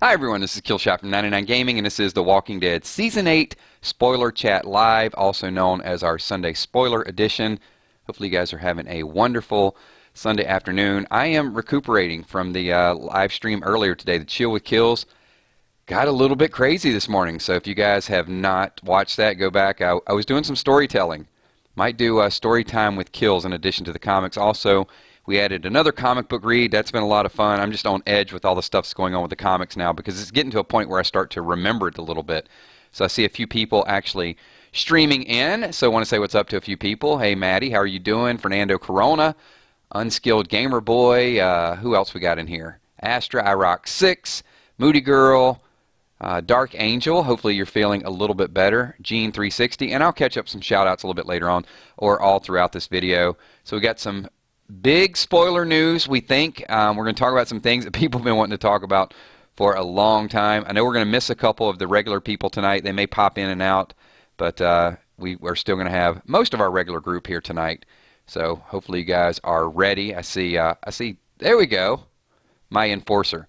Hi everyone, this is Killshot from 99 Gaming, and this is The Walking Dead Season 8 Spoiler Chat Live, also known as our Sunday Spoiler Edition. Hopefully you guys are having a wonderful Sunday afternoon. I am recuperating from the live stream earlier today. The Chill with Kills got a little bit crazy this morning, so if you guys have not watched that, go back. I was doing some storytelling. Might do a story time with Kills in addition to the comics. Also, we added another comic book read. That's been a lot of fun. I'm just on edge with all the stuff that's going on with the comics now because it's getting to a point where I start to remember it a little bit. So I see a few people actually streaming in. So I want to say what's up to a few people. Hey, Maddie, how are you doing? Fernando Corona, Unskilled Gamer Boy. Who else we got in here? Astra, iRock6, Moody Girl, Dark Angel. Hopefully you're feeling a little bit better. Gene360. And I'll catch up some shout-outs a little bit later on or all throughout this video. So we got some big spoiler news, we think. We're going to talk about some things that people have been wanting to talk about for a long time. I know we're going to miss a couple of the regular people tonight. They may pop in and out, but we're still going to have most of our regular group here tonight. So hopefully you guys are ready. I see, there we go, my enforcer.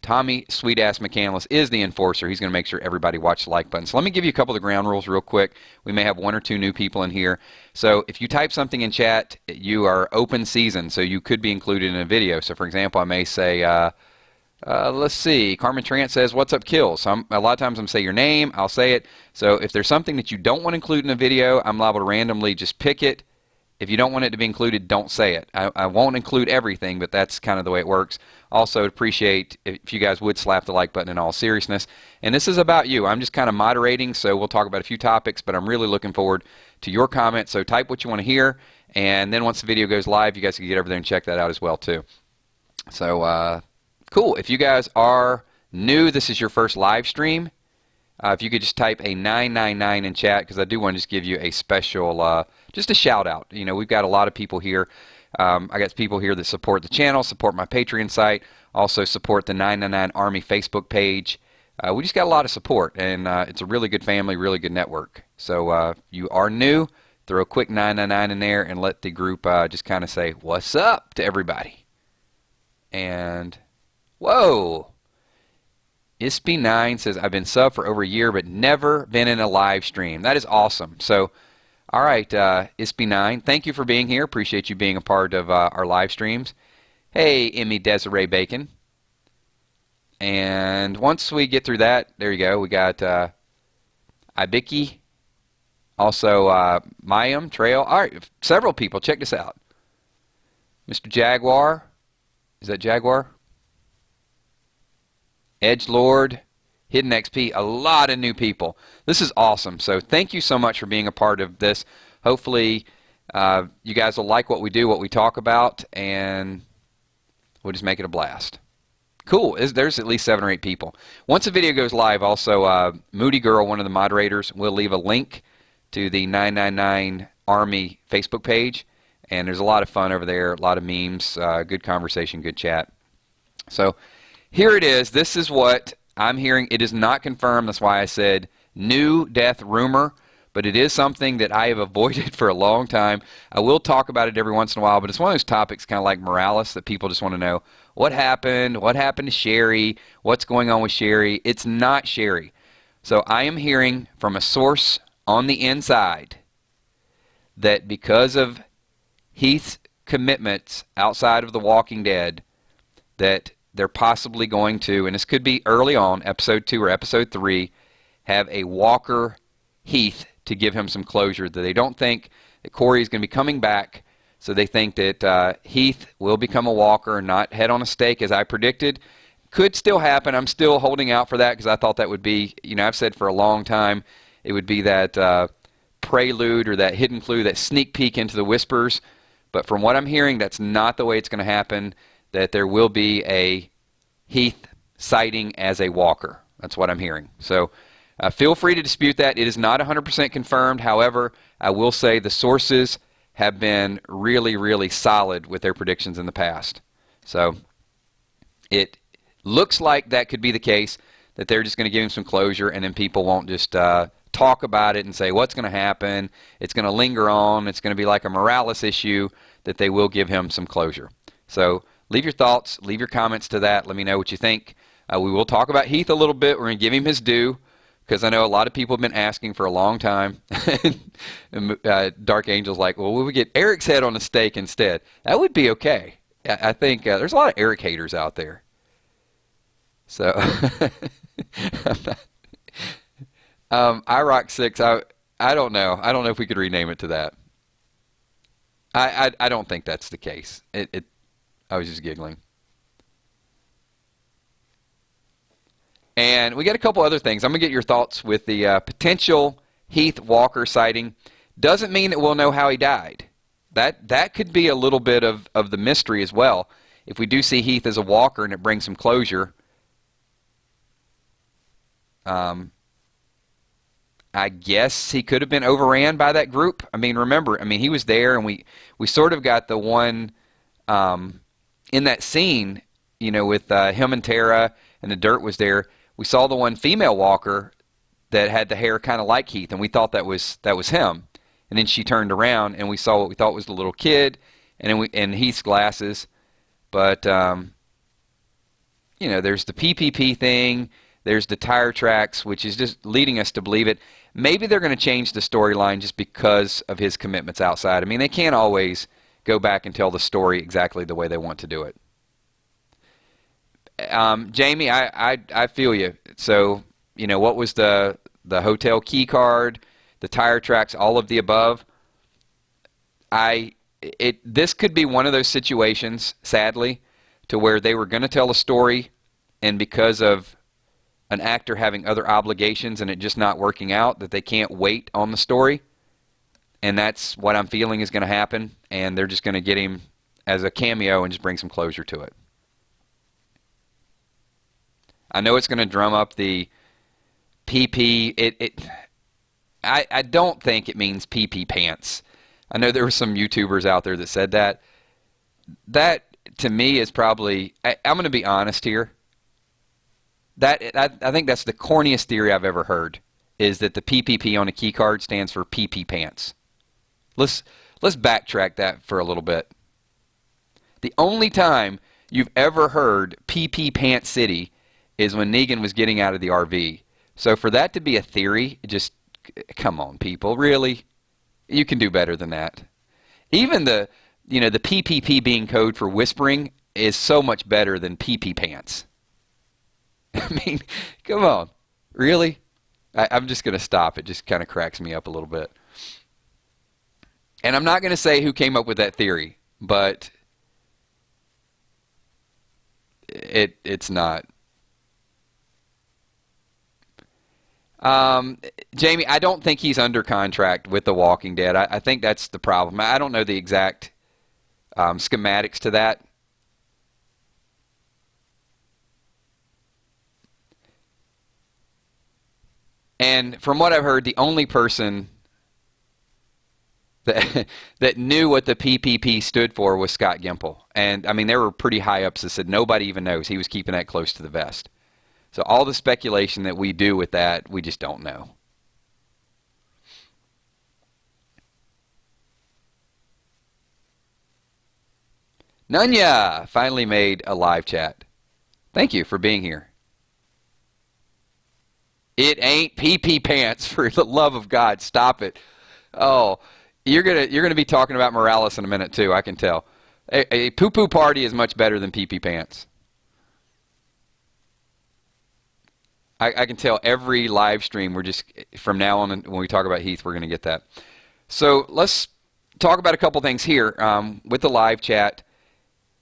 Tommy Sweet-Ass McCandless is the enforcer. He's going to make sure everybody watch the like button. So let me give you a couple of the ground rules real quick. We may have one or two new people in here. So if you type something in chat, you are open season, so you could be included in a video. So for example, I may say, let's see, Carmen Trant says, what's up, Kills? So a lot of times I'm going to say your name, I'll say it. So if there's something that you don't want to include in a video, I'm liable to randomly just pick it. If you don't want it to be included, don't say it. I won't include everything, but that's kind of the way it works. Also, appreciate if you guys would slap the like button in all seriousness. And this is about you. I'm just kind of moderating, so we'll talk about a few topics, but I'm really looking forward to your comments. So type what you want to hear, and then once the video goes live, you guys can get over there and check that out as well, too. So, cool. If you guys are new, this is your first live stream. If you could just type a 999 in chat, because I do want to just give you a special, just a shout out. You know, we've got a lot of people here. I got people here that support the channel, support my Patreon site, also support the 999 Army Facebook page. We just got a lot of support, and it's a really good family, really good network. So if you are new, throw a quick 999 in there and let the group just kind of say, what's up to everybody. And, whoa. Ispy9 says, I've been sub for over a year, but never been in a live stream. That is awesome. So, all right, Ispy9, thank you for being here. Appreciate you being a part of our live streams. Hey, Emmy Desiree Bacon. And once we get through that, there you go. We got Ibiki, also Mayim, Trail. All right, several people. Check this out. Mr. Jaguar. Is that Jaguar? Edgelord, Hidden XP, a lot of new people. This is awesome. So thank you so much for being a part of this. Hopefully you guys will like what we do, what we talk about, and we'll just make it a blast. Cool. There's at least 7 or 8 people. Once the video goes live, also Moody Girl, one of the moderators, will leave a link to the 999 Army Facebook page, and there's a lot of fun over there, a lot of memes, good conversation, good chat. So here it is. This is what I'm hearing. It is not confirmed. That's why I said new death rumor, but it is something that I have avoided for a long time. I will talk about it every once in a while, but it's one of those topics kind of like Morales that people just want to know what happened to Sherry, what's going on with Sherry. It's not Sherry. So I am hearing from a source on the inside that because of Heath's commitments outside of The Walking Dead, that they're possibly going to, and this could be early on, episode 2 or episode 3, have a Walker Heath to give him some closure. That they don't think that Corey is going to be coming back, so they think that Heath will become a Walker, not head on a stake as I predicted. Could still happen. I'm still holding out for that because I thought that would be, you know, I've said for a long time it would be that prelude or that hidden clue, that sneak peek into the whispers. But from what I'm hearing, that's not the way it's going to happen. That there will be a Heath sighting as a Walker. That's what I'm hearing. So feel free to dispute that. It is not 100% confirmed. However, I will say the sources have been really, really solid with their predictions in the past. So it looks like that could be the case, that they're just going to give him some closure, and then people won't just talk about it and say what's going to happen. It's going to linger on. It's going to be like a Morales issue, that they will give him some closure. So leave your thoughts, leave your comments to that. Let me know what you think. We will talk about Heath a little bit. We're going to give him his due because I know a lot of people have been asking for a long time. And, Dark Angel's like, well, we would get Eric's head on a stake instead. That would be okay. I think there's a lot of Eric haters out there. So, IROC 6, I don't know. I don't know if we could rename it to that. I don't think that's the case. I was just giggling. And we got a couple other things. I'm going to get your thoughts with the potential Heath Walker sighting. Doesn't mean that we'll know how he died. That could be a little bit of the mystery as well. If we do see Heath as a walker and it brings some closure, I guess he could have been overran by that group. I mean, remember, he was there, and we sort of got the one in that scene, with him and Tara, and the dirt was there. We saw the one female walker that had the hair kind of like Heath, and we thought that was him. And then she turned around, and we saw what we thought was the little kid, and Heath's glasses. But there's the PPP thing. There's the tire tracks, which is just leading us to believe it. Maybe they're going to change the storyline just because of his commitments outside. They can't always go back and tell the story exactly the way they want to do it. Jamie, I feel you. So, what was the hotel key card, the tire tracks, all of the above? This could be one of those situations, sadly, to where they were going to tell a story, and because of an actor having other obligations and it just not working out, that they can't wait on the story. And that's what I'm feeling is going to happen, and they're just going to get him as a cameo and just bring some closure to it. I know it's going to drum up the PP. I don't think it means PP pants. I know there were some YouTubers out there that said that. That, to me, is probably... I'm going to be honest here. I think that's the corniest theory I've ever heard, is that the PPP on a key card stands for PP pants. Let's backtrack that for a little bit. The only time you've ever heard PP Pant City is when Negan was getting out of the RV. So for that to be a theory, just come on, people, really? You can do better than that. Even the PPP being code for whispering is so much better than PP pants. Come on. Really? I'm just going to stop. It just kind of cracks me up a little bit. And I'm not going to say who came up with that theory, but it's not. Jamie, I don't think he's under contract with The Walking Dead. I think that's the problem. I don't know the exact schematics to that. And from what I've heard, the only person that knew what the PPP stood for was Scott Gimple. And, there were pretty high ups that said nobody even knows. He was keeping that close to the vest. So all the speculation that we do with that, we just don't know. Nunya finally made a live chat. Thank you for being here. It ain't PP pants, for the love of God. Stop it. Oh, you're gonna be talking about Morales in a minute too, I can tell. A poo-poo party is much better than PP pants. I can tell every live stream, we're just, from now on, when we talk about Heath, we're going to get that. So let's talk about a couple things here. With the live chat,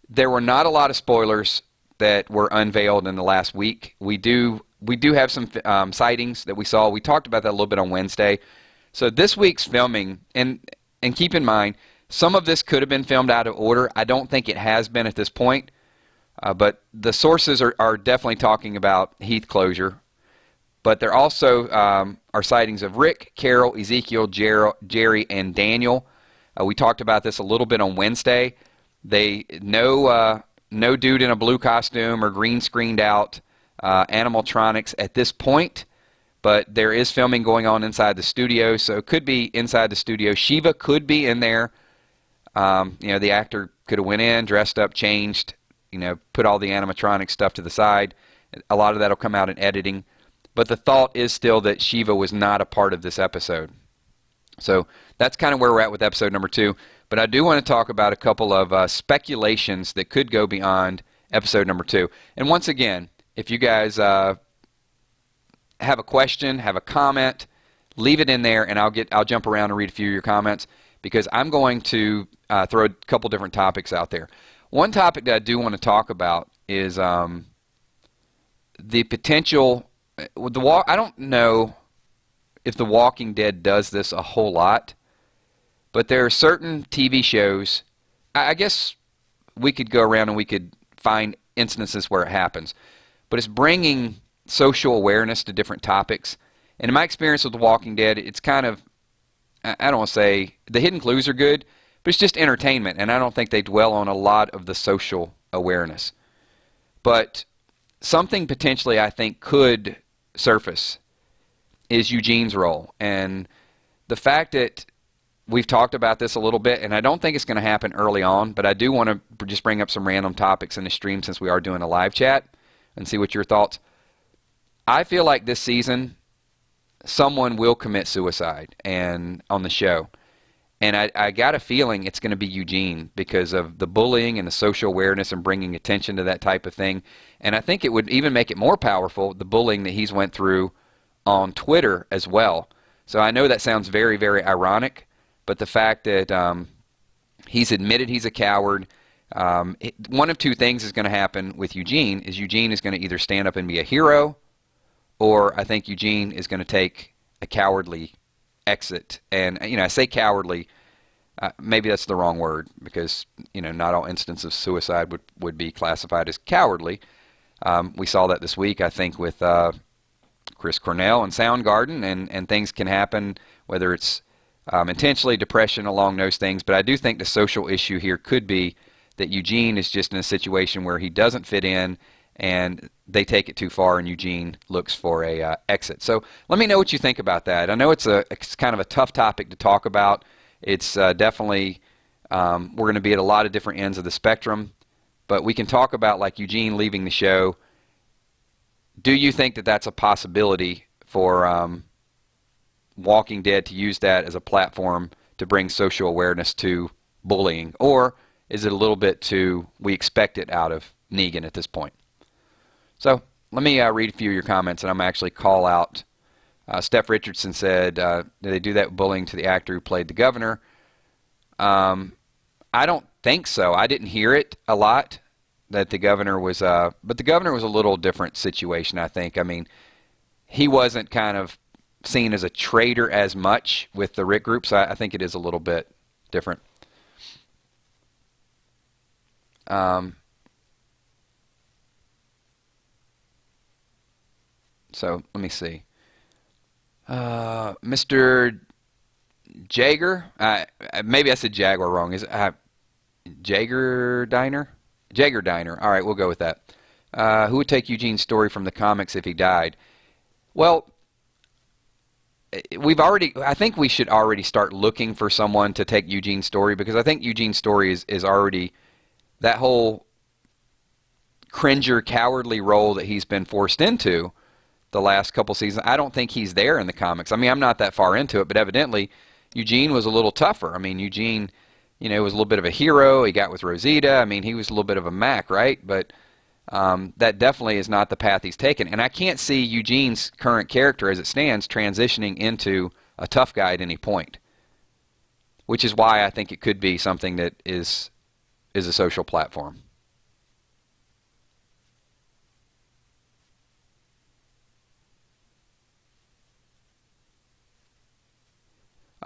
there were not a lot of spoilers that were unveiled in the last week. We do have some sightings that we saw. We talked about that a little bit on Wednesday. So this week's filming, and keep in mind, some of this could have been filmed out of order. I don't think it has been at this point. But the sources are definitely talking about Heath closure. But there also are sightings of Rick, Carol, Ezekiel, Jerry, and Daniel. We talked about this a little bit on Wednesday. No dude in a blue costume or green screened out animatronics at this point. But there is filming going on inside the studio, so it could be inside the studio. Shiva could be in there. The actor could have went in, dressed up, changed, put all the animatronic stuff to the side, A lot of that will come out in editing. But the thought is still that Shiva was not a part of this episode. So that's kind of where we're at with episode number 2. But I do want to talk about a couple of speculations that could go beyond episode number 2. And once again, if you guys have a question, have a comment, leave it in there, and I'll jump around and read a few of your comments, because I'm going to throw a couple different topics out there. One topic that I do want to talk about is the potential. I don't know if The Walking Dead does this a whole lot, but there are certain TV shows. I guess we could go around and we could find instances where it happens, but it's bringing social awareness to different topics. And in my experience with The Walking Dead, it's kind of, I don't want to say the hidden clues are good, but it's just entertainment, and I don't think they dwell on a lot of the social awareness. But something potentially I think could surface is Eugene's role. And the fact that we've talked about this a little bit, and I don't think it's going to happen early on, but I do want to just bring up some random topics in the stream since we are doing a live chat and see what your thoughts. I feel like this season someone will commit suicide and on the show. And I got a feeling it's going to be Eugene because of the bullying and the social awareness and bringing attention to that type of thing. And I think it would even make it more powerful, the bullying that he's went through on Twitter as well. So I know that sounds very, very ironic, but the fact that he's admitted he's a coward, one of two things is going to happen with Eugene is going to either stand up and be a hero, or I think Eugene is going to take a cowardly exit. And, I say cowardly, maybe that's the wrong word, because, not all instances of suicide would be classified as cowardly. We saw that this week, I think, with Chris Cornell and Soundgarden, and things can happen, whether it's intentionally, depression, along those things. But I do think the social issue here could be that Eugene is just in a situation where he doesn't fit in, and they take it too far, and Eugene looks for a exit. So let me know what you think about that. I know it's kind of a tough topic to talk about. It's definitely, we're going to be at a lot of different ends of the spectrum, but we can talk about like Eugene leaving the show. Do you think that that's a possibility for Walking Dead to use that as a platform to bring social awareness to bullying? Or is it a little bit too, we expect it out of Negan at this point? So let me read a few of your comments, and I'm actually call out. Steph Richardson said, did they do that bullying to the actor who played the governor? I don't think so. I didn't hear it a lot, that the governor was, but the governor was a little different situation, I think. I mean, he wasn't kind of seen as a traitor as much with the Rick group, so I think it is a little bit different. So let me see. Mr. Jager, maybe I said Jaguar wrong. Is it Jager Diner? Jager Diner. All right, we'll go with that. Who would take Eugene's story from the comics if he died? Well, I think we should already start looking for someone to take Eugene's story, because I think Eugene's story is already that whole cringer, cowardly role that he's been forced into the last couple seasons. I don't think he's there in the comics. I mean, I'm not that far into it, but evidently Eugene was a little tougher. I mean, Eugene, was a little bit of a hero. He got with Rosita. I mean, he was a little bit of a Mac, right? But that definitely is not the path he's taken. And I can't see Eugene's current character as it stands transitioning into a tough guy at any point, which is why I think it could be something that is a social platform.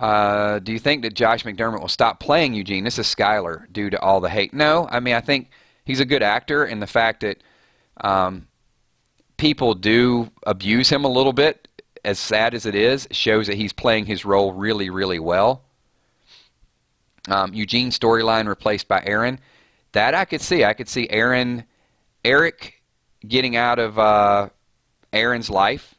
Do you think that Josh McDermott will stop playing Eugene? This is Skylar, due to all the hate. No, I mean, I think he's a good actor, and the fact that people do abuse him a little bit, as sad as it is, shows that he's playing his role really, really well. Eugene's storyline replaced by Aaron, that I could see. I could see Eric getting out of Aaron's life,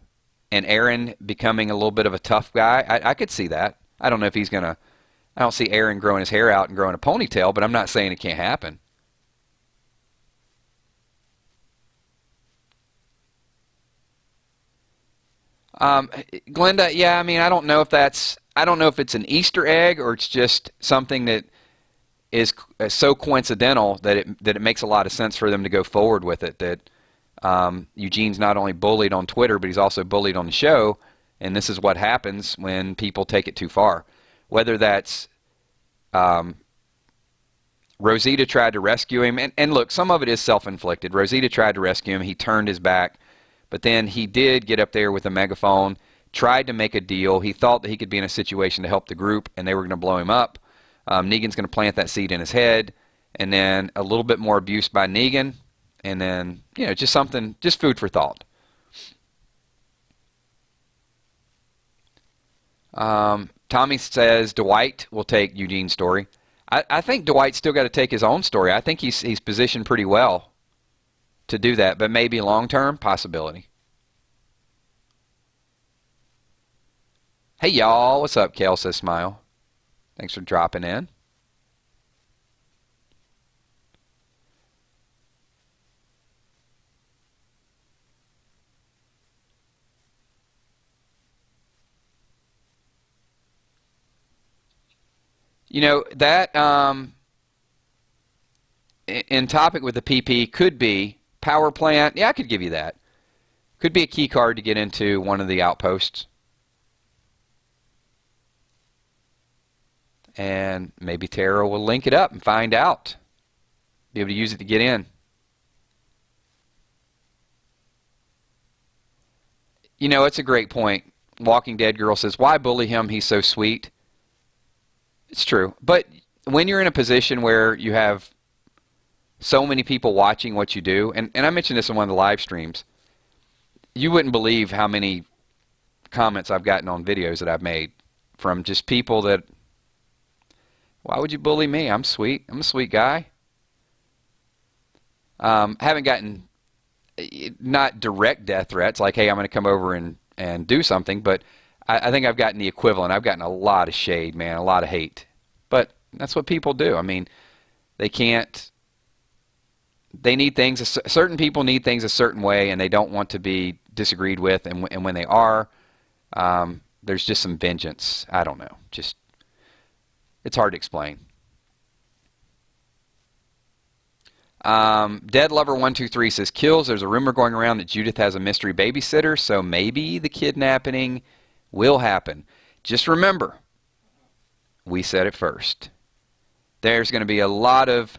and Aaron becoming a little bit of a tough guy. I could see that. I don't know if he's going to... I don't see Aaron growing his hair out and growing a ponytail, but I'm not saying it can't happen. Glenda, yeah, I mean, I don't know if it's an Easter egg or it's just something that is so coincidental that it makes a lot of sense for them to go forward with it. That Eugene's not only bullied on Twitter, but he's also bullied on the show, and this is what happens when people take it too far. Whether that's Rosita tried to rescue him, and look, some of it is self-inflicted. Rosita tried to rescue him. He turned his back, but then he did get up there with a megaphone, tried to make a deal. He thought that he could be in a situation to help the group, and they were going to blow him up. Negan's going to plant that seed in his head, and then a little bit more abuse by Negan, and then, just something, just food for thought. Tommy says Dwight will take Eugene's story. I think Dwight's still got to take his own story. I think he's positioned pretty well to do that, but maybe long-term, possibility. Hey, y'all. What's up, Kale says smile. Thanks for dropping in. That in topic with the PP could be power plant. Yeah, I could give you that. Could be a key card to get into one of the outposts. And maybe Tara will link it up and find out. Be able to use it to get in. It's a great point. Walking Dead Girl says, why bully him? He's so sweet. It's true. But when you're in a position where you have so many people watching what you do, and I mentioned this in one of the live streams, you wouldn't believe how many comments I've gotten on videos that I've made from just people that, why would you bully me? I'm sweet. I'm a sweet guy. Haven't gotten, not direct death threats, like, hey, I'm going to come over and do something, but I think I've gotten the equivalent. I've gotten a lot of shade, man, a lot of hate. But that's what people do. I mean, they need things, certain people need things a certain way, and they don't want to be disagreed with, and when they are, there's just some vengeance. I don't know. It's hard to explain. Dead Lover 123 says, Kills, there's a rumor going around that Judith has a mystery babysitter, so maybe the kidnapping will happen. Just remember, we said it first. There's going to be a lot of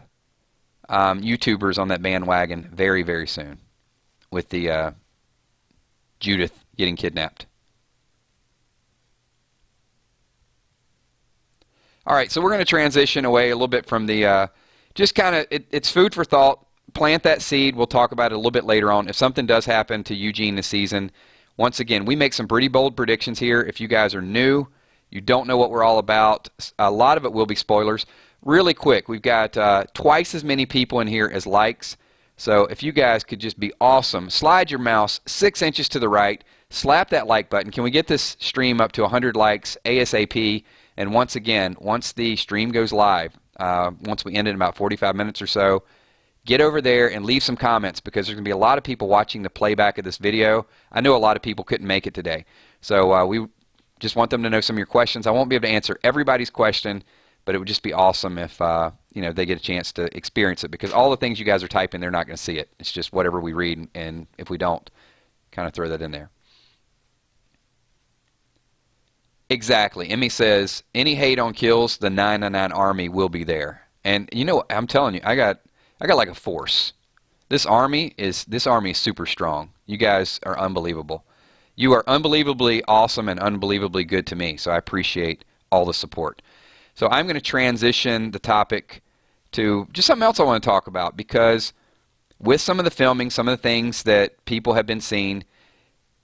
YouTubers on that bandwagon very, very soon with the Judith getting kidnapped. All right, so we're going to transition away a little bit from the, just kind of, it's food for thought. Plant that seed. We'll talk about it a little bit later on. If something does happen to Eugene this season, once again, we make some pretty bold predictions here. If you guys are new, you don't know what we're all about, a lot of it will be spoilers. Really quick, we've got twice as many people in here as likes. So if you guys could just be awesome, slide your mouse 6 inches to the right, slap that like button. Can we get this stream up to 100 likes ASAP? And once again, once the stream goes live, once we end in about 45 minutes or so, get over there and leave some comments, because there's going to be a lot of people watching the playback of this video. I know a lot of people couldn't make it today. So we just want them to know some of your questions. I won't be able to answer everybody's question, but it would just be awesome if they get a chance to experience it, because all the things you guys are typing, they're not going to see it. It's just whatever we read, and if we don't, kind of throw that in there. Exactly. Emmy says, any hate on Kills, the 999 Army will be there. And I'm telling you, I got like a force. This army is super strong. You guys are unbelievable. You are unbelievably awesome and unbelievably good to me, so I appreciate all the support. So I'm going to transition the topic to just something else I want to talk about, because with some of the filming, some of the things that people have been seeing,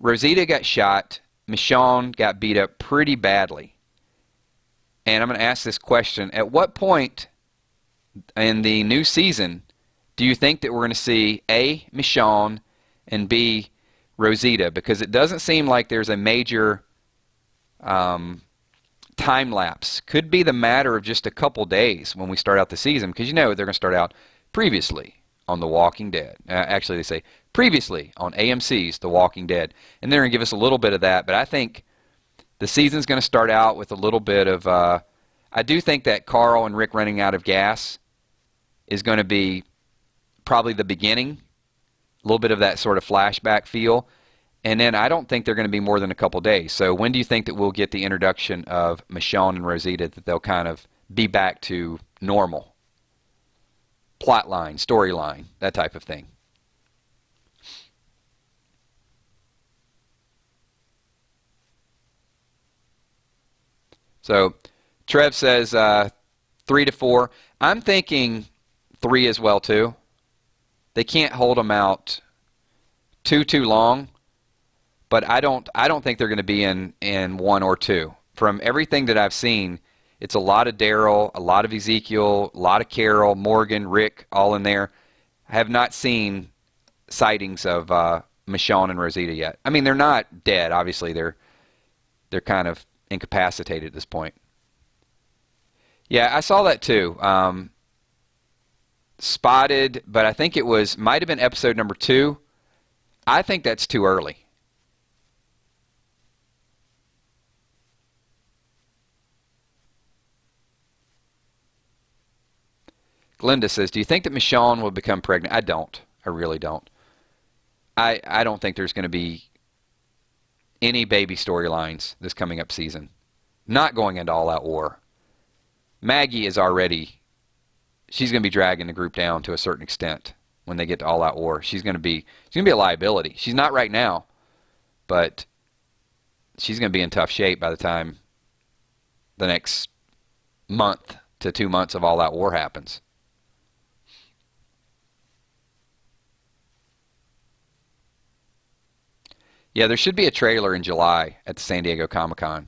Rosita got shot, Michonne got beat up pretty badly. And I'm going to ask this question. At what point in the new season do you think that we're going to see A, Michonne, and B, Rosita? Because it doesn't seem like there's a major time lapse. Could be the matter of just a couple days when we start out the season, because they're going to start out previously on The Walking Dead. Actually, they say previously on AMC's The Walking Dead. And they're going to give us a little bit of that, but I think the season's going to start out with a little bit of, I do think that Carl and Rick running out of gas is going to be probably the beginning, a little bit of that sort of flashback feel. And then I don't think they're going to be more than a couple days. So when do you think that we'll get the introduction of Michonne and Rosita, that they'll kind of be back to normal? Plot line, storyline, that type of thing. So Trev says 3 to 4. I'm thinking 3 as well too. They can't hold them out too long, but I don't think they're going to be in 1 or 2. From everything that I've seen, it's a lot of Daryl, a lot of Ezekiel, a lot of Carol, Morgan, Rick, all in there. I have not seen sightings of Michonne and Rosita yet. I mean, they're not dead. Obviously, they're kind of incapacitated at this point. Yeah, I saw that too. Spotted, but I think it might have been episode number 2. I think that's too early. Glenda says, do you think that Michonne will become pregnant? I don't. I really don't. I don't think there's going to be any baby storylines this coming up season. Not going into all-out war. Maggie is already, she's going to be dragging the group down to a certain extent when they get to all-out war. She's going to be a liability. She's not right now, but she's going to be in tough shape by the time the next month to 2 months of all-out war happens. Yeah, there should be a trailer in July at the San Diego Comic-Con.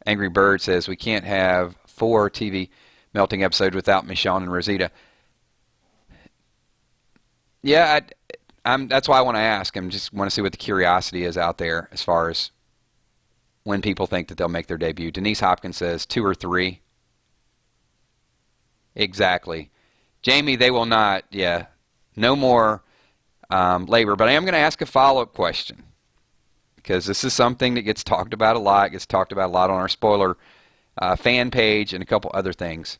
Angry Bird says, we can't have 4 TV melting episodes without Michonne and Rosita. Yeah, that's why I want to ask. I just want to see what the curiosity is out there as far as when people think that they'll make their debut. Denise Hopkins says 2 or 3. Exactly. Jamie, they will not, no more labor. But I am going to ask a follow-up question, because this is something that gets talked about a lot, on our spoiler fan page and a couple other things.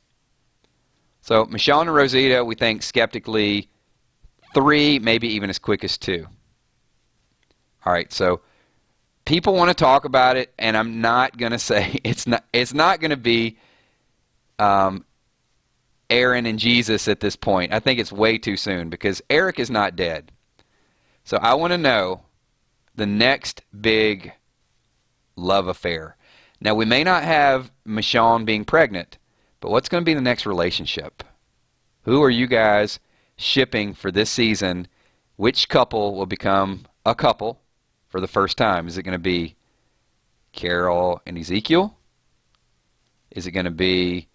So Michonne and Rosita, we think skeptically 3, maybe even as quick as 2. All right, so people want to talk about it, and I'm not going to say it's not going to be Aaron and Jesus at this point. I think it's way too soon, because Eric is not dead. So I want to know the next big love affair. Now, we may not have Michonne being pregnant, but what's going to be the next relationship? Who are you guys shipping for this season? Which couple will become a couple for the first time? Is it going to be Carol and Ezekiel? Is it going to be,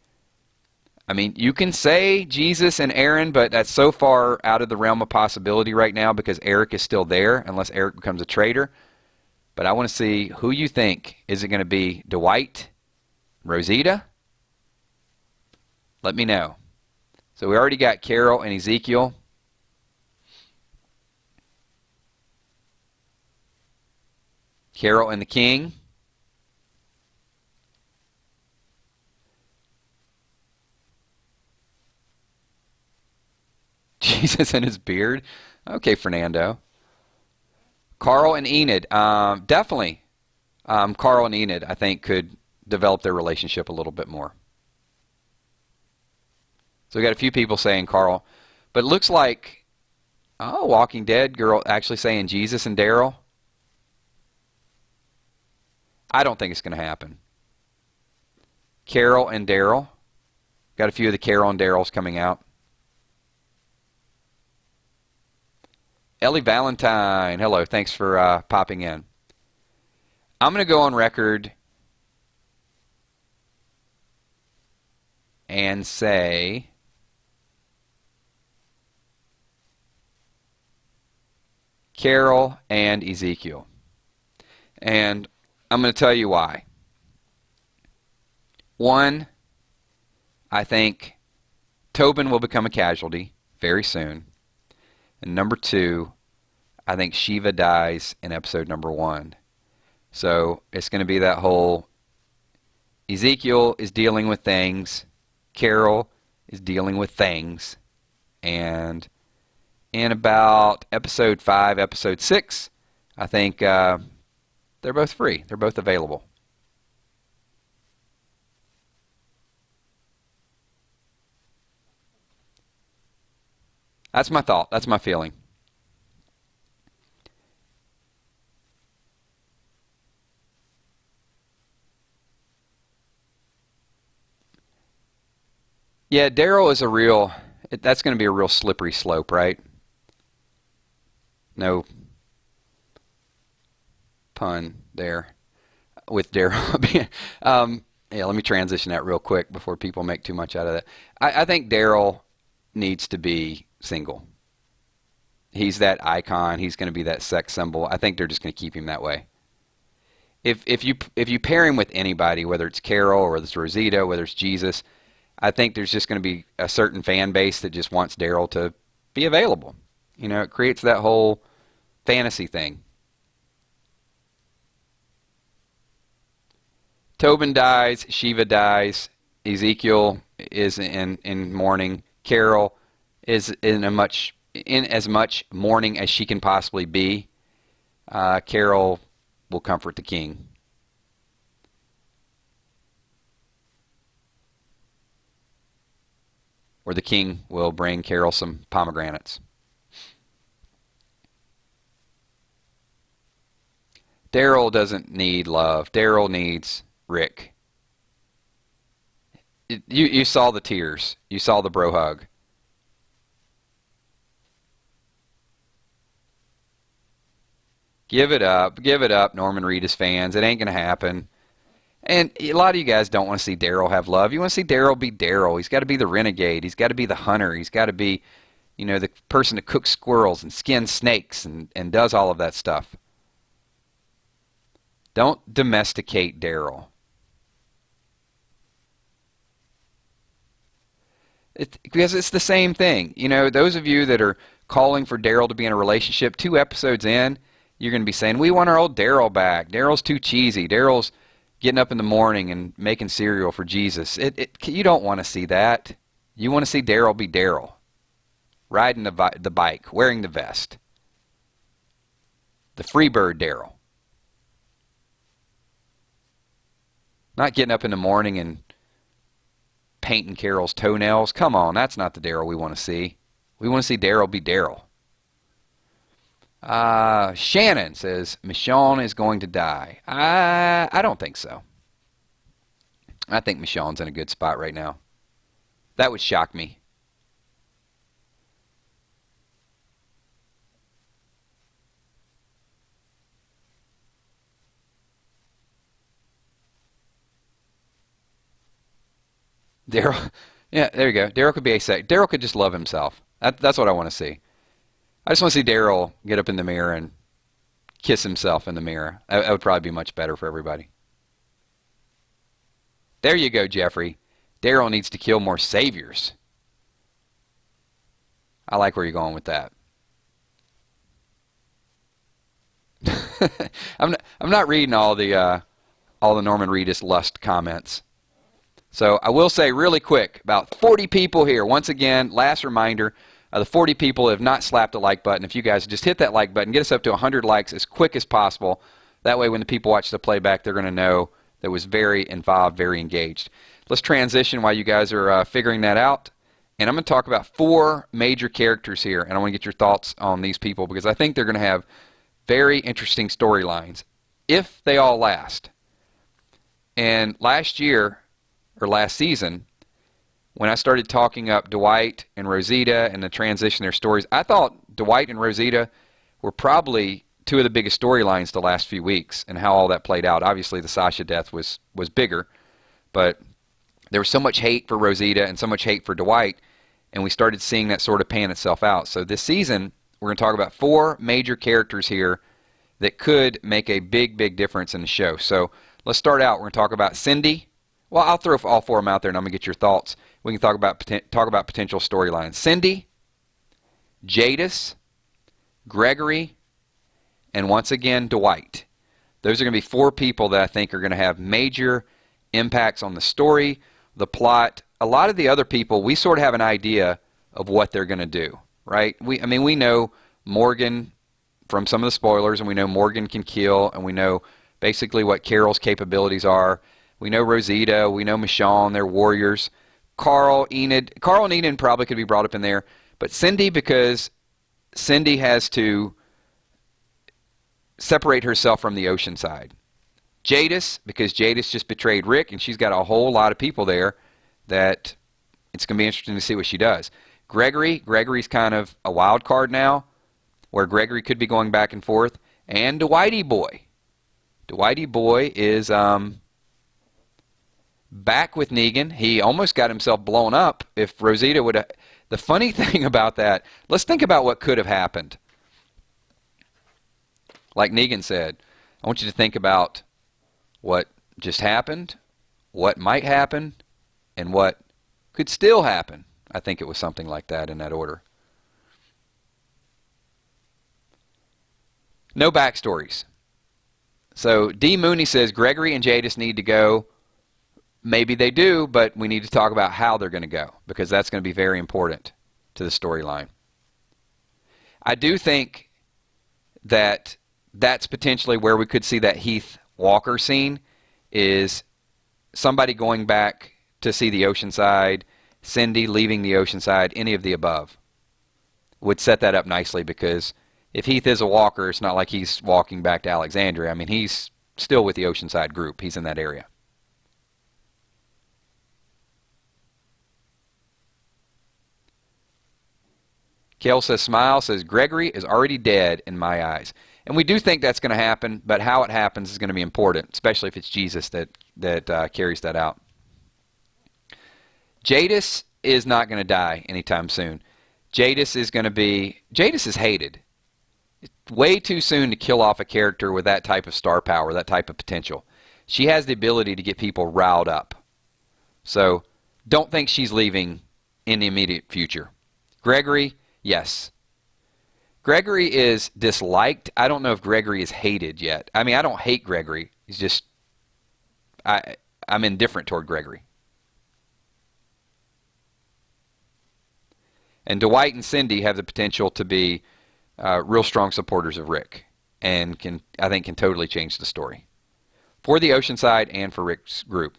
I mean, you can say Jesus and Aaron, but that's so far out of the realm of possibility right now because Eric is still there, unless Eric becomes a traitor. But I want to see who you think. Is it going to be Dwight, Rosita? Let me know. So we already got Carol and Ezekiel. Carol and the King. Jesus and his beard. Okay, Fernando. Carl and Enid. Definitely. Carl and Enid, I think, could develop their relationship a little bit more. So we got a few people saying Carl. But it looks like, Walking Dead girl actually saying Jesus and Daryl. I don't think it's going to happen. Carol and Daryl. Got a few of the Carol and Daryls coming out. Ellie Valentine, hello, thanks for popping in. I'm going to go on record and say Carol and Ezekiel. And I'm going to tell you why. One, I think Tobin will become a casualty very soon. And number two, I think Shiva dies in episode number 1. So it's going to be that whole Ezekiel is dealing with things, Carol is dealing with things, and in about episode 5, episode 6, I think they're both free. They're both available. That's my thought. That's my feeling. Yeah, Daryl is that's going to be a real slippery slope, right? No pun there with Daryl. Yeah, let me transition that real quick before people make too much out of that. I think Daryl needs to be single. He's that icon. He's going to be that sex symbol. I think they're just going to keep him that way. If you pair him with anybody, whether it's Carol or whether it's Rosita, whether it's Jesus, I think there's just going to be a certain fan base that just wants Daryl to be available. You know, it creates that whole fantasy thing. Tobin dies, Shiva dies, Ezekiel is in mourning, Carol is in as much mourning as she can possibly be. Carol will comfort the king. Or the king will bring Carol some pomegranates. Daryl doesn't need love. Daryl needs Rick. You saw the tears. You saw the bro hug. Give it up. Give it up, Norman Reedus fans. It ain't going to happen. And a lot of you guys don't want to see Daryl have love. You want to see Daryl be Daryl. He's got to be the renegade. He's got to be the hunter. He's got to be, you know, the person that cooks squirrels and skins snakes and does all of that stuff. Don't domesticate Daryl. Because it's the same thing. You know, those of you that are calling for Daryl to be in a relationship, 2 episodes in, you're going to be saying, we want our old Daryl back. Daryl's too cheesy. Daryl's getting up in the morning and making cereal for Jesus. You don't want to see that. You want to see Daryl be Daryl. Riding the bike, wearing the vest. The Freebird Daryl. Not getting up in the morning and painting Carol's toenails. Come on, that's not the Daryl we want to see. We want to see Daryl be Daryl. Shannon says, Michonne is going to die. I don't think so. I think Michonne's in a good spot right now. That would shock me. Daryl, yeah, there you go. Daryl could be asexual. Daryl could just love himself. That's what I want to see. I just want to see Daryl get up in the mirror and kiss himself in the mirror. That would probably be much better for everybody. There you go, Jeffrey. Daryl needs to kill more saviors. I like where you're going with that. I'm not reading all the Norman Reedus lust comments. So I will say really quick, about 40 people here. Once again, last reminder, the 40 people have not slapped a like button. If you guys just hit that like button, get us up to 100 likes as quick as possible. That way when the people watch the playback, they're going to know that was very involved, very engaged. Let's transition while you guys are figuring that out. And I'm going to talk about 4 major characters here. And I want to get your thoughts on these people because I think they're going to have very interesting storylines if they all last. And last year, or last season, when I started talking up Dwight and Rosita and the transition of their stories, I thought Dwight and Rosita were probably 2 of the biggest storylines the last few weeks and how all that played out. Obviously, the Sasha death was bigger, but there was so much hate for Rosita and so much hate for Dwight, and we started seeing that sort of pan itself out. So this season, we're going to talk about 4 major characters here that could make a big, big difference in the show. So let's start out. We're going to talk about Cindy. Well, I'll throw all four of them out there, and I'm going to get your thoughts. We can talk about potential storylines. Cindy, Jadis, Gregory, and once again, Dwight. Those are going to be four people that I think are going to have major impacts on the story, the plot. A lot of the other people, we sort of have an idea of what they're going to do, right? We know Morgan from some of the spoilers, and we know Morgan can kill, and we know basically what Carol's capabilities are. We know Rosita, we know Michonne, they're warriors. Carl and Enid probably could be brought up in there, but Cindy, because Cindy has to separate herself from the ocean side. Jadis, because Jadis just betrayed Rick, and she's got a whole lot of people there that it's going to be interesting to see what she does. Gregory's kind of a wild card now, where Gregory could be going back and forth. And Dwighty Boy. Dwighty Boy is back with Negan. He almost got himself blown up. If Rosita would have... The funny thing about that, let's think about what could have happened. Like Negan said, I want you to think about what just happened, what might happen, and what could still happen. I think it was something like that in that order. No backstories. So D. Mooney says Gregory and Jadis need to go. Maybe they do, but we need to talk about how they're going to go, because that's going to be very important to the storyline. I do think that that's potentially where we could see that Heath Walker scene, is somebody going back to see the ocean side, Cindy leaving the ocean side, any of the above. Would set that up nicely, because if Heath is a walker, it's not like he's walking back to Alexandria. I mean, he's still with the Oceanside group. He's in that area. Kale says, Smile says, Gregory is already dead in my eyes. And we do think that's going to happen, but how it happens is going to be important, especially if it's Jesus that carries that out. Jadis is not going to die anytime soon. Jadis is hated. It's way too soon to kill off a character with that type of star power, that type of potential. She has the ability to get people riled up. So don't think she's leaving in the immediate future. Gregory, yes. Gregory is disliked. I don't know if Gregory is hated yet. I mean, I don't hate Gregory. He's just, I'm indifferent toward Gregory. And Dwight and Cindy have the potential to be real strong supporters of Rick, and I think can totally change the story for the Oceanside and for Rick's group.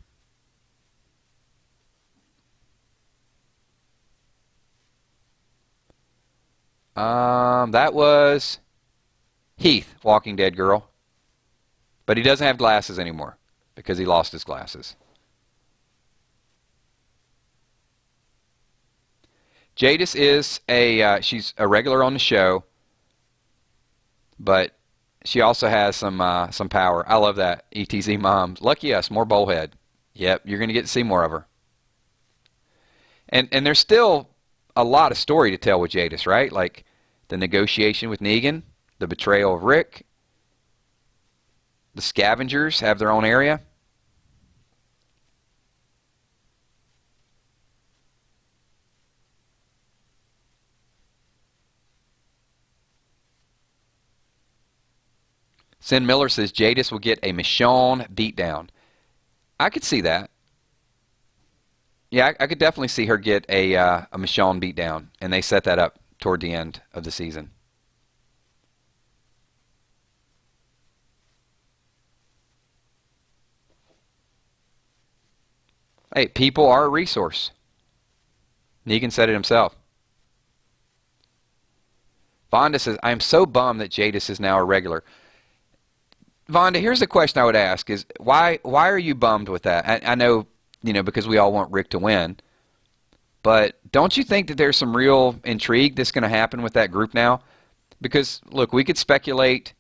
That was Heath, Walking Dead girl. But he doesn't have glasses anymore because he lost his glasses. Jadis is she's a regular on the show, but she also has some power. I love that. ETZ moms. Lucky us, more bullhead. Yep, you're going to get to see more of her. And there's still a lot of story to tell with Jadis, right? Like the negotiation with Negan, the betrayal of Rick, the scavengers have their own area. Sin Miller says Jadis will get a Michonne beatdown. I could see that. Yeah, I could definitely see her get a Michonne beatdown, and they set that up toward the end of the season. Hey, people are a resource. Negan said it himself. Vonda says, I am so bummed that Jadis is now a regular. Vonda, here's the question I would ask is, why are you bummed with that? I know, because we all want Rick to win. But don't you think that there's some real intrigue that's going to happen with that group now? Because, look, we could speculate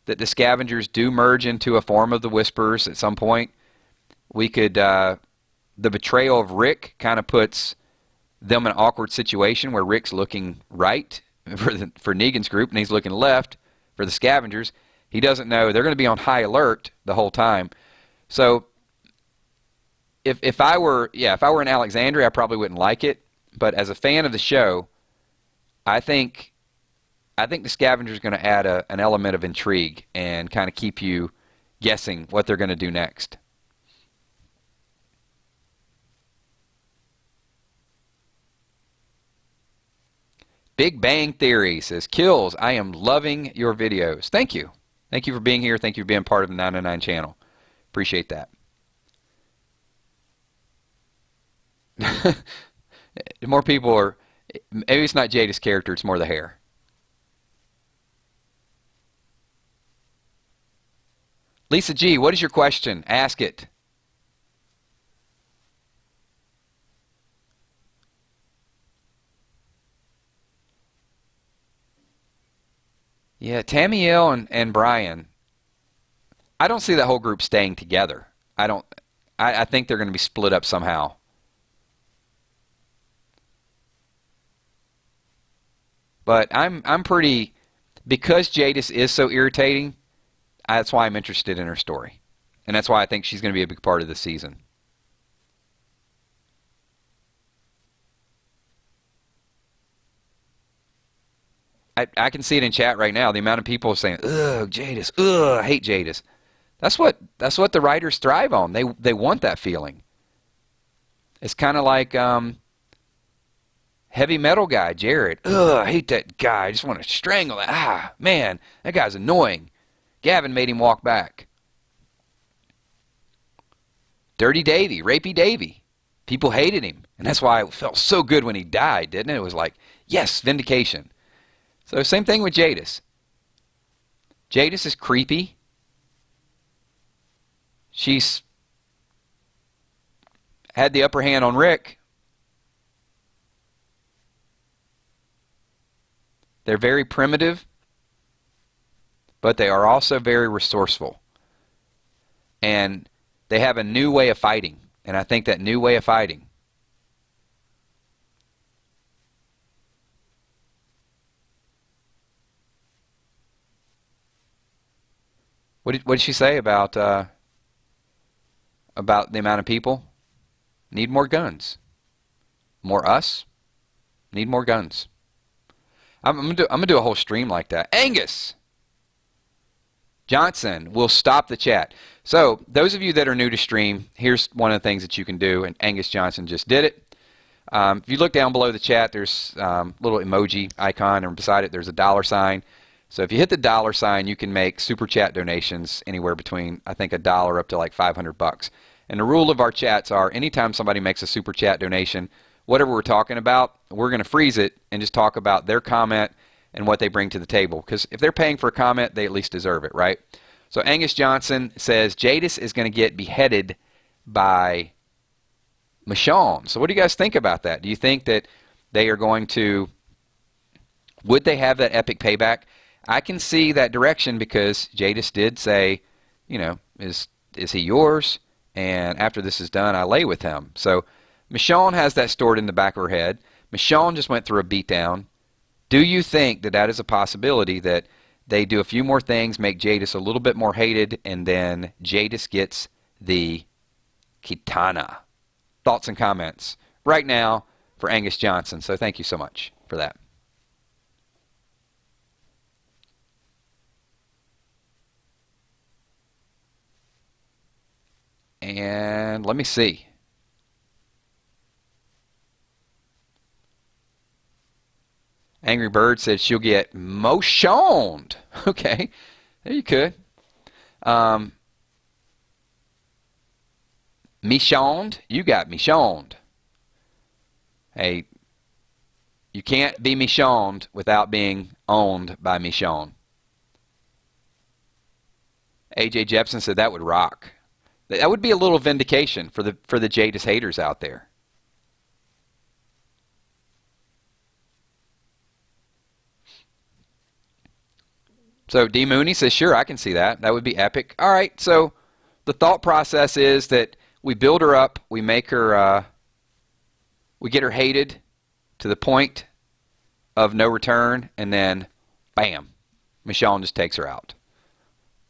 that the scavengers do merge into a form of the Whisperers at some point. We could, the betrayal of Rick kind of puts them in an awkward situation where Rick's looking right for Negan's group, and he's looking left for the scavengers. He doesn't know. They're going to be on high alert the whole time. So if I were in Alexandria, I probably wouldn't like it. But as a fan of the show, I think the scavenger is going to add an element of intrigue and kind of keep you guessing what they're going to do next. Big Bang Theory says, Kills, I am loving your videos. Thank you. Thank you for being here. Thank you for being part of the 909 channel. Appreciate that. More people are, maybe it's not Jada's character, it's more the hair. Lisa G, what is your question? Ask it. Yeah, Tamiel and Brian, I don't see that whole group staying together. I think they're going to be split up somehow. But I'm pretty, because Jadis is so irritating, that's why I'm interested in her story. And that's why I think she's going to be a big part of the season. I can see it in chat right now. The amount of people saying, "Ugh, Jadis. Ugh, I hate Jadis." That's what the writers thrive on. They want that feeling. It's kind of like heavy metal guy Jared. Ugh, I hate that guy. I just want to strangle that. Ah, man, that guy's annoying. Gavin made him walk back. Dirty Davy, Rapey Davy. People hated him, and that's why it felt so good when he died, didn't it? It was like, yes, vindication. So same thing with Jadis. Jadis is creepy. She's had the upper hand on Rick. They're very primitive, but they are also very resourceful. And they have a new way of fighting. And I think that new way of fighting What did she say about the amount of people? Need more guns. More us. Need more guns. I'm gonna do a whole stream like that. Angus Johnson will stop the chat. So those of you that are new to stream, here's one of the things that you can do, and Angus Johnson just did it. If you look down below the chat, there's a little emoji icon, and beside it there's a $sign. So if you hit the $sign, you can make super chat donations anywhere between, I think, $1 up to like $500. And the rule of our chats are, anytime somebody makes a super chat donation, whatever we're talking about, we're going to freeze it and just talk about their comment and what they bring to the table. Because if they're paying for a comment, they at least deserve it, right? So Angus Johnson says, Jadis is going to get beheaded by Michonne. So what do you guys think about that? Do you think that they are going to, would they have that epic payback? I can see that direction because Jadis did say, you know, is he yours? And after this is done, I lay with him. So Michonne has that stored in the back of her head. Michonne just went through a beatdown. Do you think that that is a possibility, that they do a few more things, make Jadis a little bit more hated, and then Jadis gets the Kitana? Thoughts and comments right now for Angus Johnson. So thank you so much for that. And let me see. Angry Bird said she'll get Michonne. Okay, there you could. Michonne, you got Michonne. Hey, you can't be Michonne without being owned by Michonne. AJ Jepson said that would rock. That would be a little vindication for the Jadis haters out there. So D Mooney says, sure, I can see that. That would be epic. All right, so the thought process is that we build her up, we make her, we get her hated to the point of no return, and then, bam, Michonne just takes her out.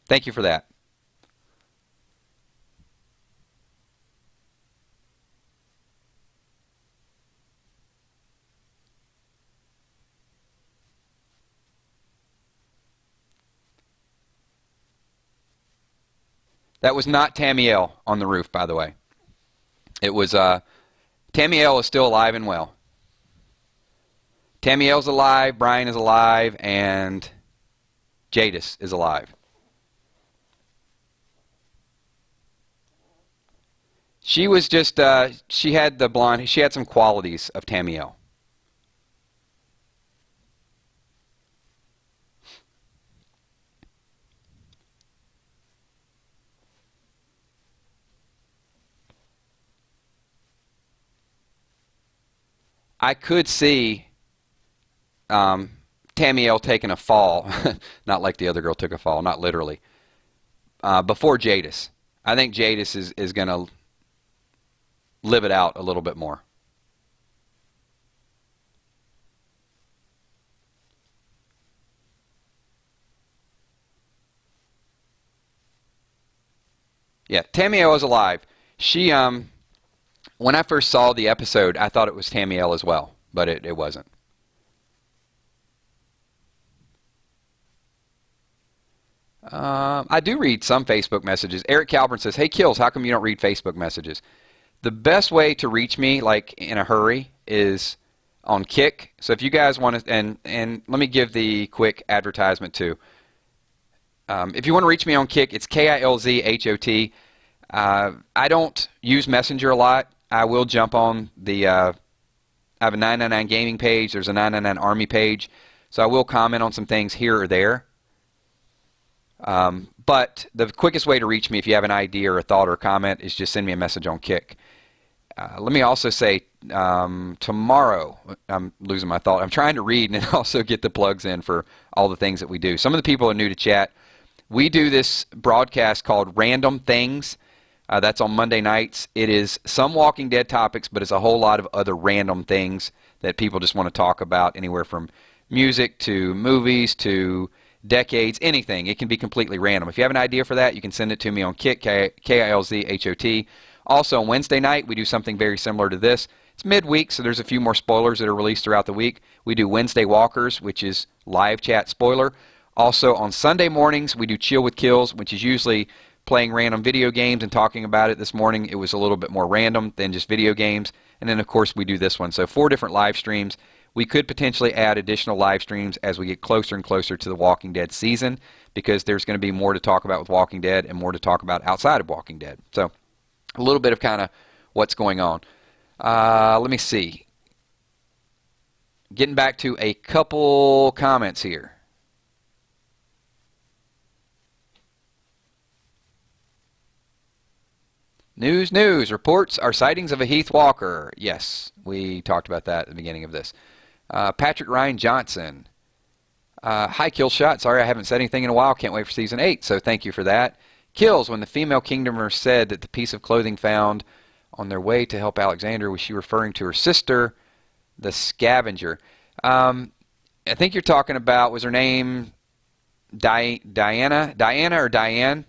Thank you for that. That was not Tamiel on the roof, by the way. It was, Tamiel is still alive and well. Tamiel's alive, Brian is alive, and Jadis is alive. She was just, she had the blonde, she had some qualities of Tamiel. I could see Tamiel taking a fall, not like the other girl took a fall, not literally, before Jadis. I think Jadis is going to live it out a little bit more. Yeah, Tamiel is alive. She, when I first saw the episode, I thought it was Tamiel as well, but it wasn't. I do read some Facebook messages. Eric Calburn says, "Hey, Kills, how come you don't read Facebook messages?" The best way to reach me, like in a hurry, is on Kick. So if you guys want to, and let me give the quick advertisement too. If you want to reach me on Kick, it's KILZHOT. I don't use Messenger a lot. I will jump on the, I have a 999 gaming page. There's a 999 Army page. So I will comment on some things here or there. But the quickest way to reach me if you have an idea or a thought or a comment is just send me a message on Kick. Let me also say tomorrow, I'm losing my thought. I'm trying to read and also get the plugs in for all the things that we do. Some of the people are new to chat. We do this broadcast called Random Things. That's on Monday nights. It is some Walking Dead topics, but it's a whole lot of other random things that people just want to talk about, anywhere from music to movies to decades, anything. It can be completely random. If you have an idea for that, you can send it to me on Kick, KILZHOT. Also, on Wednesday night, we do something very similar to this. It's midweek, so there's a few more spoilers that are released throughout the week. We do Wednesday Walkers, which is live chat spoiler. Also, on Sunday mornings, we do Chill with Kills, which is usually playing random video games and talking about it. This morning, it was a little bit more random than just video games. And then, of course, we do this one. So 4 different live streams. We could potentially add additional live streams as we get closer and closer to the Walking Dead season, because there's going to be more to talk about with Walking Dead and more to talk about outside of Walking Dead. So a little bit of kind of what's going on. Let me see. Getting back to a couple comments here. News. Reports are sightings of a Heath Walker. Yes, we talked about that at the beginning of this. Patrick Ryan Johnson. Hi, Killshot. Sorry I haven't said anything in a while. Can't wait for Season 8, so thank you for that. Kills, when the female kingdomer said that the piece of clothing found on their way to help Alexander, was she referring to her sister, the scavenger? I think you're talking about, was her name Diana or Diane?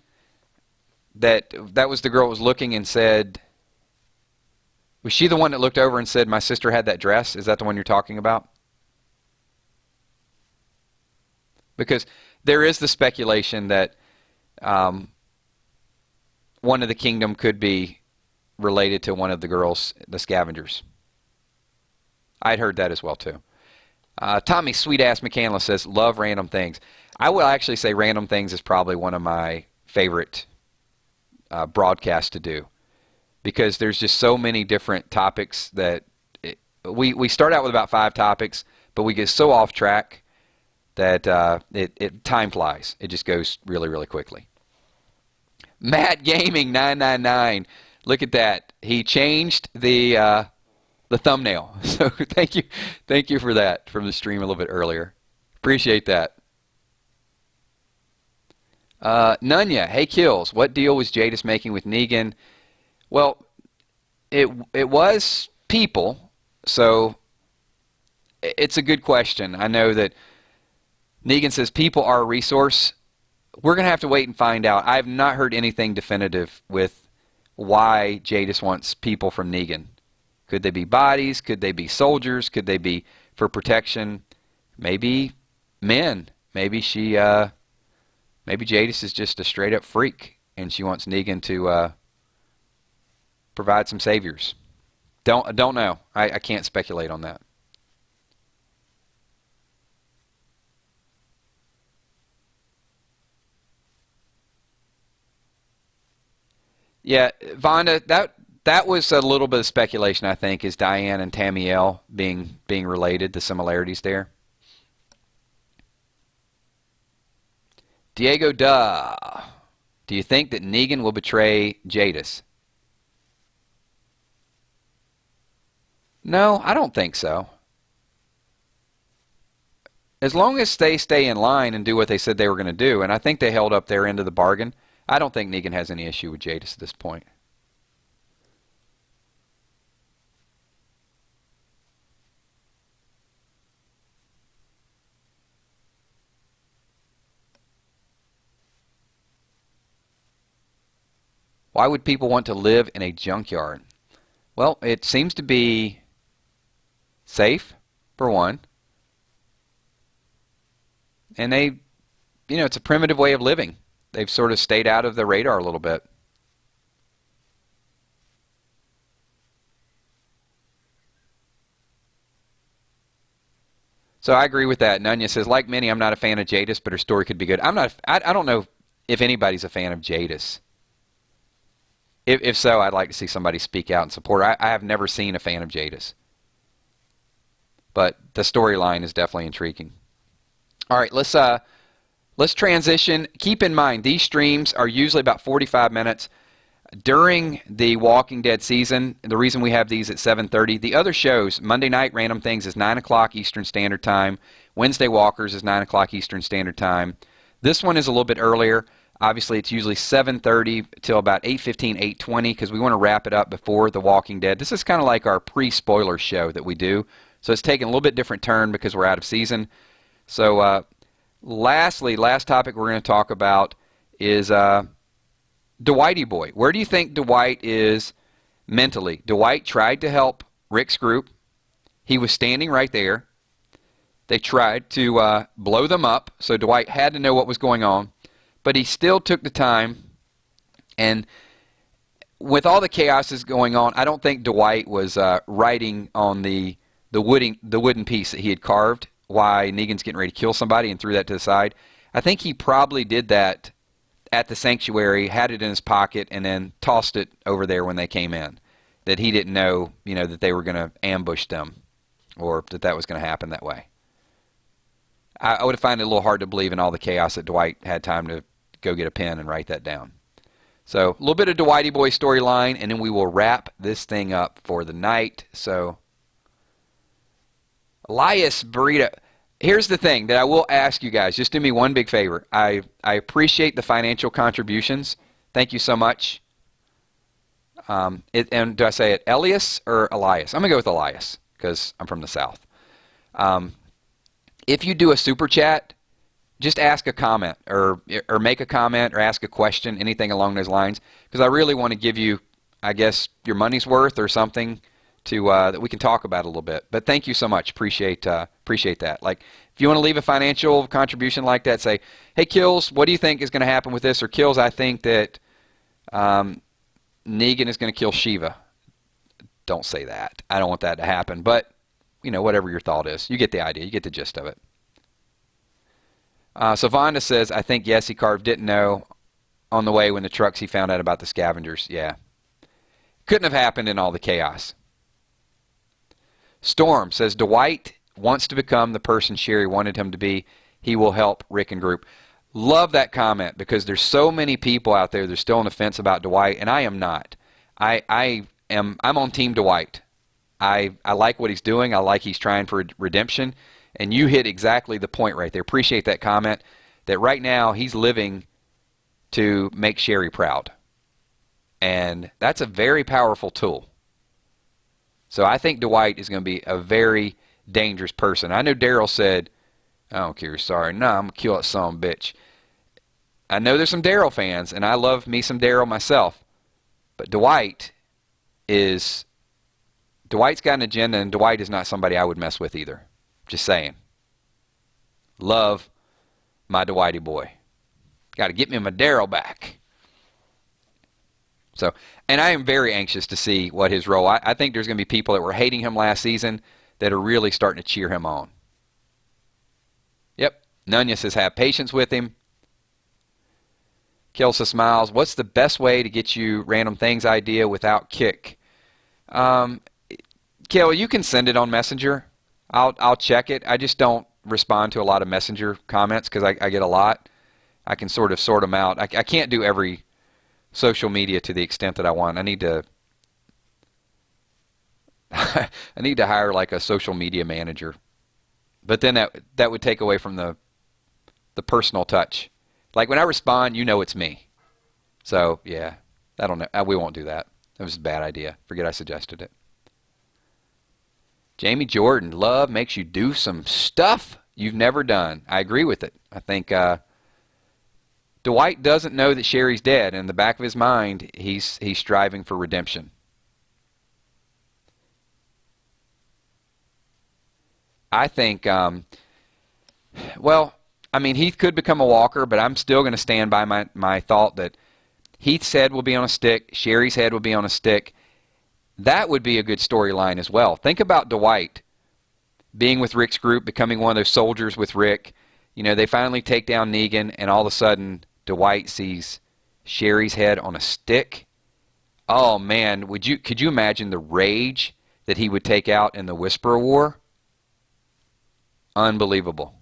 That was the girl that was looking and said, was she the one that looked over and said, my sister had that dress? Is that the one you're talking about? Because there is the speculation that one of the kingdom could be related to one of the girls, the scavengers. I'd heard that as well too. Tommy Sweet Ass McCandless says, love Random Things. I will actually say Random Things is probably one of my favorite broadcasts to do, because there's just so many different topics that we start out with about 5 topics, but we get so off track that time flies. It just goes really, really quickly. Matt Gaming 999. Look at that. He changed the thumbnail. So thank you for that from the stream a little bit earlier. Appreciate that. Nunya, hey Kills, what deal was Jadis making with Negan? Well, it was people, so it's a good question. I know that Negan says people are a resource. We're going to have to wait and find out. I have not heard anything definitive with why Jadis wants people from Negan. Could they be bodies? Could they be soldiers? Could they be for protection? Maybe men. Maybe she, maybe Jadis is just a straight up freak and she wants Negan to provide some saviors. Don't know. I can't speculate on that. Yeah, Vonda, that was a little bit of speculation, I think, is Diane and Tamiel being related, the similarities there. Diego Duh. Do you think that Negan will betray Jadis? No, I don't think so. As long as they stay in line and do what they said they were going to do, and I think they held up their end of the bargain, I don't think Negan has any issue with Jadis at this point. Why would people want to live in a junkyard? Well, it seems to be safe, for one. And it's a primitive way of living. They've sort of stayed out of the radar a little bit. So I agree with that. Nunya says, like many, I'm not a fan of Jadis, but her story could be good. I don't know if anybody's a fan of Jadis. If so, I'd like to see somebody speak out and support her. I have never seen a fan of Jadis. But the storyline is definitely intriguing. All right, let's transition. Keep in mind, these streams are usually about 45 minutes. During the Walking Dead season, the reason we have these at 7:30, the other shows, Monday Night Random Things is 9 o'clock Eastern Standard Time. Wednesday Walkers is 9 o'clock Eastern Standard Time. This one is a little bit earlier. Obviously, it's usually 7:30 till about 8:15, 8:20, because we want to wrap it up before The Walking Dead. This is kind of like our pre-spoiler show that we do. So it's taking a little bit different turn because we're out of season. So lastly, last topic we're going to talk about is Dwighty Boy. Where do you think Dwight is mentally? Dwight tried to help Rick's group. He was standing right there. They tried to blow them up, so Dwight had to know what was going on. But he still took the time, and with all the chaos that's going on, I don't think Dwight was writing on the wooden piece that he had carved why Negan's getting ready to kill somebody and threw that to the side. I think he probably did that at the sanctuary, had it in his pocket, and then tossed it over there when they came in. That he didn't know, that they were going to ambush them, or that was going to happen that way. I would have found it a little hard to believe in all the chaos that Dwight had time to go get a pen and write that down. So a little bit of Dwighty Boy storyline, and then we will wrap this thing up for the night. So Elias Burrito. Here's the thing that I will ask you guys. Just do me one big favor. I appreciate the financial contributions. Thank you so much. And do I say it Elias or Elias? I'm going to go with Elias because I'm from the South. If you do a super chat, just ask a comment or make a comment or ask a question, anything along those lines, because I really want to give you, I guess, your money's worth or something to that we can talk about a little bit. But thank you so much. Appreciate that. Like, if you want to leave a financial contribution like that, say, hey, Kills, what do you think is going to happen with this? Or Kills, I think that Negan is going to kill Shiva. Don't say that. I don't want that to happen. But, whatever your thought is. You get the idea. You get the gist of it. So Vonda says, I think, yes, he carved didn't know on the way when the trucks he found out about the scavengers. Yeah. Couldn't have happened in all the chaos. Storm says, Dwight wants to become the person Sherry wanted him to be. He will help Rick and group. Love that comment because there's so many people out there that are still on the fence about Dwight, and I am not. I'm on Team Dwight. I like what he's doing. I like he's trying for redemption. And you hit exactly the point right there. Appreciate that comment. That right now he's living to make Sherry proud. And that's a very powerful tool. So I think Dwight is going to be a very dangerous person. I know Daryl said, I don't care, sorry. No, I'm going to kill that son of a bitch. I know there's some Daryl fans, and I love me some Daryl myself. But Dwight's got an agenda, and Dwight is not somebody I would mess with either. Just saying. Love my Dwighty boy. Got to get me my Daryl back. So, and I am very anxious to see what his role. I think there's going to be people that were hating him last season that are really starting to cheer him on. Yep, Nunez says have patience with him. Kelsa smiles. What's the best way to get you random things idea without kick? Kel, you can send it on Messenger. I'll check it. I just don't respond to a lot of Messenger comments because I get a lot. I can sort them out. I can't do every social media to the extent that I want. I need to I need to hire like a social media manager. But then that would take away from the personal touch. Like when I respond, you know it's me. So, yeah, I don't know. We won't do that. That was a bad idea. Forget I suggested it. Jamie Jordan, love makes you do some stuff you've never done. I agree with it. I think Dwight doesn't know that Sherry's dead. In the back of his mind, he's striving for redemption. I think, well, I mean, Heath could become a walker, but I'm still going to stand by my thought that Heath's head will be on a stick, Sherry's head will be on a stick. That would be a good storyline as well. Think about Dwight being with Rick's group, becoming one of those soldiers with Rick. You know, they finally take down Negan, and all of a sudden, Dwight sees Sherry's head on a stick. Oh, man, could you imagine the rage that he would take out in the Whisperer War? Unbelievable.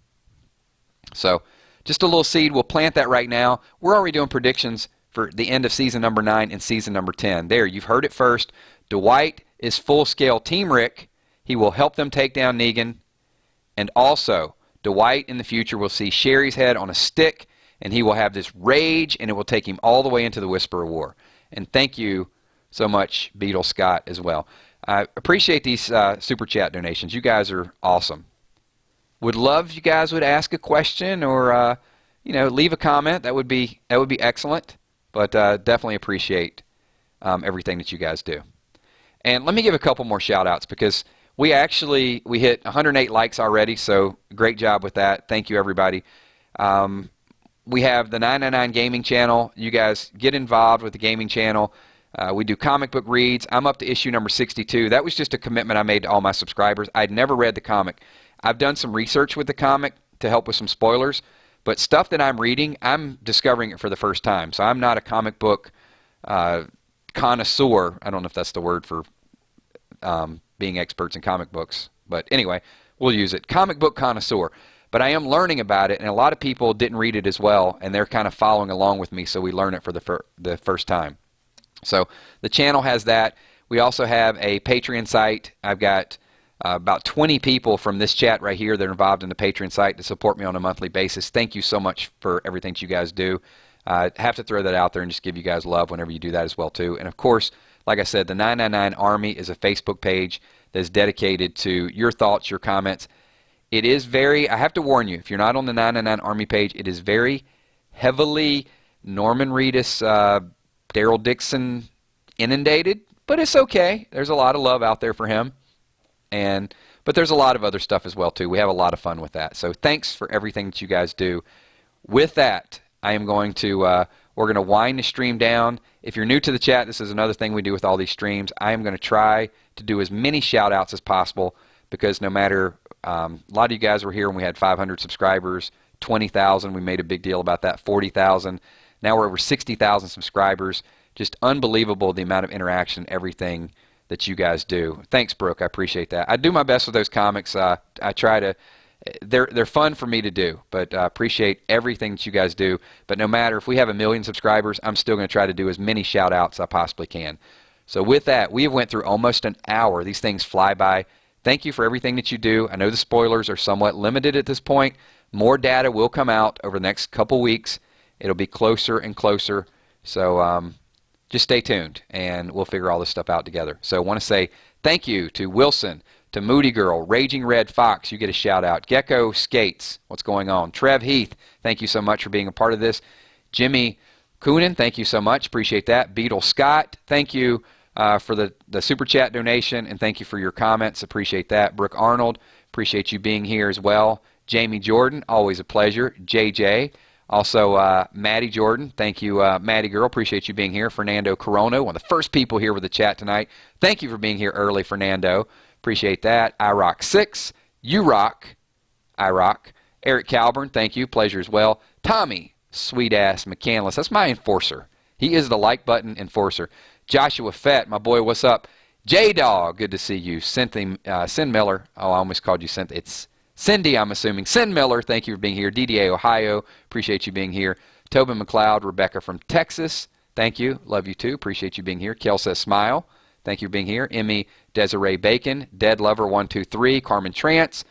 So, just a little seed. We'll plant that right now. We're already doing predictions for the end of season number 9 and season number 10. There, you've heard it first. Dwight is full-scale Team Rick. He will help them take down Negan. And also, Dwight in the future will see Sherry's head on a stick, and he will have this rage, and it will take him all the way into the Whisperer War. And thank you so much, Beetle Scott, as well. I appreciate these Super Chat donations. You guys are awesome. Would love if you guys would ask a question or leave a comment. That would be excellent. But definitely appreciate everything that you guys do. And let me give a couple more shout outs because we hit 108 likes already, so great job with that. Thank you, everybody. We have the 999 Gaming channel. You guys get involved with the gaming channel. We do comic book reads. I'm up to issue number 62. That was just a commitment I made to all my subscribers. I'd never read the comic. I've done some research with the comic to help with some spoilers, but stuff that I'm reading, I'm discovering it for the first time. So I'm not a comic book connoisseur. I don't know if that's the word for being experts in comic books. But anyway, we'll use it. Comic book connoisseur. But I am learning about it, and a lot of people didn't read it as well, and they're kind of following along with me, so we learn it for the first time. So the channel has that. We also have a Patreon site. I've got about 20 people from this chat right here that are involved in the Patreon site to support me on a monthly basis. Thank you so much for everything that you guys do. I have to throw that out there and just give you guys love whenever you do that as well too. And of course, like I said, the 999 Army is a Facebook page that is dedicated to your thoughts, your comments. It is very, I have to warn you, if you're not on the 999 Army page, it is very heavily Norman Reedus, Daryl Dixon inundated, but it's okay. There's a lot of love out there for him. But there's a lot of other stuff as well too. We have a lot of fun with that. So thanks for everything that you guys do. With that, I am going to we're going to wind the stream down. If you're new to the chat, this is another thing we do with all these streams. I am going to try to do as many shout outs as possible because no matter a lot of you guys were here when we had 500 subscribers, 20,000. We made a big deal about that. 40,000. Now we're over 60,000 subscribers. Just unbelievable the amount of interaction, everything that you guys do. Thanks, Brooke. I appreciate that. I do my best with those comics. I try to. They're fun for me to do, but I appreciate everything that you guys do. But no matter if we have 1 million subscribers, I'm still going to try to do as many shout-outs as I possibly can. So with that, we have went through almost an hour. These things fly by. Thank you for everything that you do. I know the spoilers are somewhat limited at this point. More data will come out over the next couple weeks. It'll be closer and closer. So just stay tuned, and we'll figure all this stuff out together. So I want to say thank you to Wilson, to Moody Girl, Raging Red Fox, you get a shout out. Gecko Skates, what's going on? Trev Heath, thank you so much for being a part of this. Jimmy Coonan, thank you so much, appreciate that. Beetle Scott, thank you for the Super Chat donation, and thank you for your comments, appreciate that. Brooke Arnold, appreciate you being here as well. Jamie Jordan, always a pleasure. JJ, Also, Maddie Jordan, thank you, Maddie girl, appreciate you being here. Fernando Corono, one of the first people here with the chat tonight. Thank you for being here early, Fernando. Appreciate that. I Rock 6, You Rock, I Rock. Eric Calburn, thank you, pleasure as well. Tommy, sweet ass McCandless, that's my enforcer. He is the like button enforcer. Joshua Fett, my boy, what's up? J-Dog, good to see you. Cynthia, Sin Miller, oh, I almost called you Cynthia. It's Cindy, I'm assuming. Sin Miller, thank you for being here. DDA, Ohio, appreciate you being here. Tobin McLeod, Rebecca from Texas, thank you. Love you too, appreciate you being here. Kel says smile, thank you for being here. Emmy Desiree Bacon, Dead Lover 123, Carmen Trance,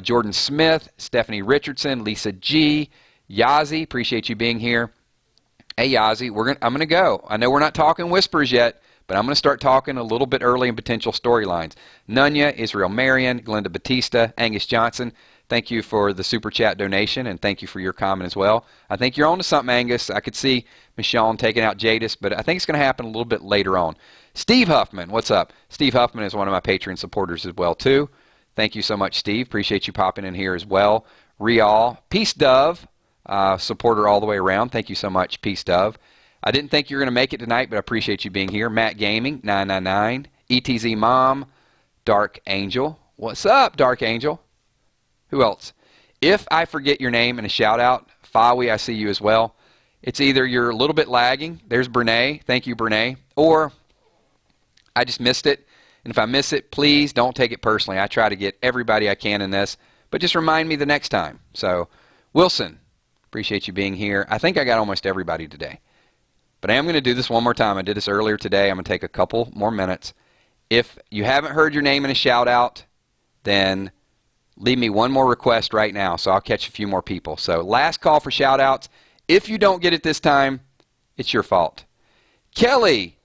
Jordan Smith, Stephanie Richardson, Lisa G, Yazi, appreciate you being here. Hey Yazi, I'm gonna go. I know we're not talking whispers yet, but I'm going to start talking a little bit early in potential storylines. Nunya, Israel Marion, Glenda Batista, Angus Johnson, thank you for the super chat donation, and thank you for your comment as well. I think you're on to something, Angus. I could see Michonne taking out Jadis, but I think it's going to happen a little bit later on. Steve Huffman, what's up? Steve Huffman is one of my Patreon supporters as well, too. Thank you so much, Steve. Appreciate you popping in here as well. Rial, Peace Dove, supporter all the way around. Thank you so much, Peace Dove. I didn't think you were going to make it tonight, but I appreciate you being here. Matt Gaming, 999. ETZ Mom, Dark Angel. What's up, Dark Angel? Who else? If I forget your name in a shout-out, Fawi, I see you as well. It's either you're a little bit lagging. There's Brene. Thank you, Brene. Or I just missed it. And if I miss it, please don't take it personally. I try to get everybody I can in this. But just remind me the next time. So, Wilson, appreciate you being here. I think I got almost everybody today. But I am going to do this one more time. I did this earlier today. I'm going to take a couple more minutes. If you haven't heard your name in a shout-out, then leave me one more request right now, so I'll catch a few more people. So last call for shout-outs. If you don't get it this time, it's your fault. Kelly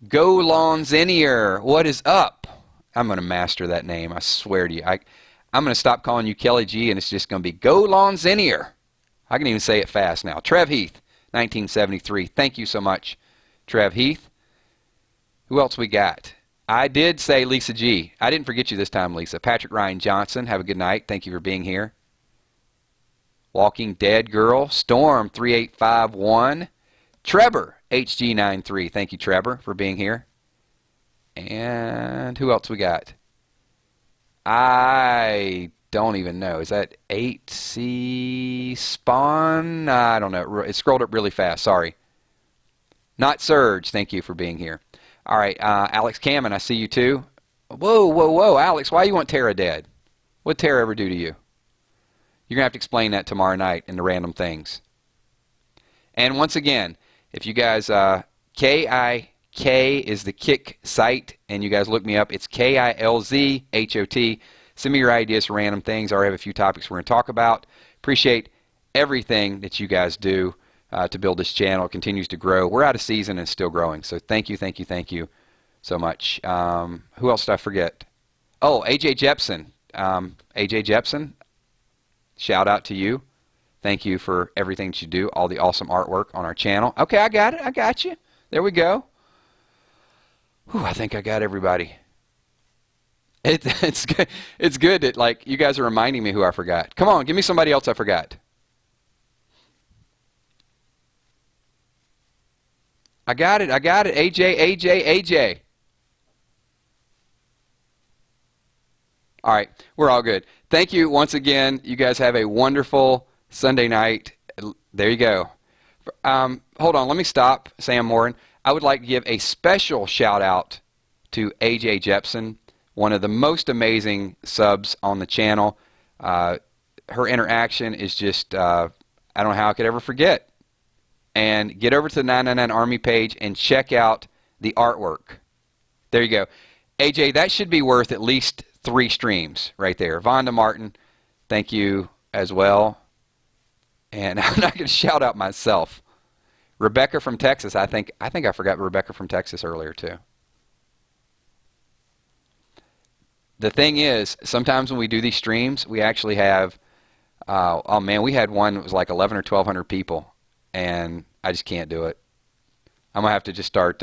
Golonzinier, what is up? I'm going to master that name. I swear to you. I'm going to stop calling you Kelly G, and it's just going to be Golonzinier. I can even say it fast now. Trev Heath. 1973. Thank you so much, Trev Heath. Who else we got? I did say Lisa G. I didn't forget you this time, Lisa. Patrick Ryan Johnson, have a good night. Thank you for being here. Walking Dead Girl, Storm 3851. Trevor, HG93. Thank you, Trevor, for being here. And who else we got? I don't even know. Is that 8C Spawn? I don't know. It scrolled up really fast. Sorry. Not Surge. Thank you for being here. All right. Alex Cameron, I see you too. Whoa, whoa, whoa. Alex, why you want Tara dead? What'd Tara ever do to you? You're going to have to explain that tomorrow night in the Random Things. And once again, if you guys, KIK is the Kick site, and you guys look me up. It's KILZHOT. Send me your ideas for Random Things. I already have a few topics we're going to talk about. Appreciate everything that you guys do to build this channel. It continues to grow. We're out of season and still growing. So thank you, thank you, thank you so much. Who else did I forget? Oh, AJ Jepson. AJ Jepson, shout out to you. Thank you for everything that you do, all the awesome artwork on our channel. Okay, I got it. I got you. There we go. Whew, I think I got everybody. It's good. It's good that like you guys are reminding me who I forgot. Come on, give me somebody else I forgot. I got it. I got it. AJ. All right, we're all good. Thank you once again. You guys have a wonderful Sunday night. There you go. Hold on. Let me stop, Sam Morin. I would like to give a special shout out to AJ Jepson, one of the most amazing subs on the channel. Her interaction is just, I don't know how I could ever forget. And get over to the 999 Army page and check out the artwork. There you go. AJ, that should be worth at least 3 streams right there. Vonda Martin, thank you as well. And I'm not going to shout out myself. Rebecca from Texas, I think I forgot Rebecca from Texas earlier too. The thing is, sometimes when we do these streams, we actually have, oh man, we had one that was like 11 or 1,200 people, and I just can't do it. I'm going to have to just start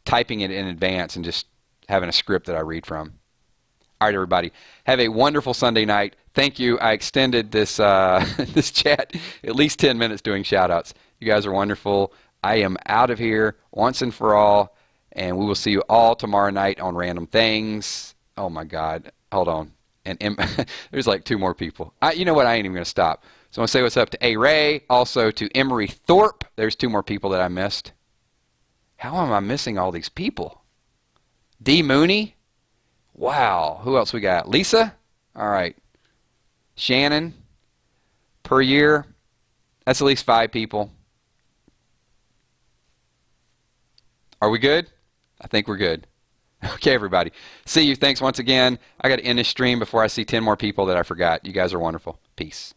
typing it in advance and just having a script that I read from. All right, everybody. Have a wonderful Sunday night. Thank you. I extended this this chat at least 10 minutes doing shout-outs. You guys are wonderful. I am out of here once and for all, and we will see you all tomorrow night on Random Things. Oh, my God. Hold on. And there's like 2 more people. You know what? I ain't even going to stop. So I want to say what's up to A. Ray, also to Emery Thorpe. There's 2 more people that I missed. How am I missing all these people? D. Mooney. Wow. Who else we got? Lisa? All right. Shannon. Per year. That's at least 5 people. Are we good? I think we're good. Okay, everybody. See you. Thanks once again. I got to end this stream before I see 10 more people that I forgot. You guys are wonderful. Peace.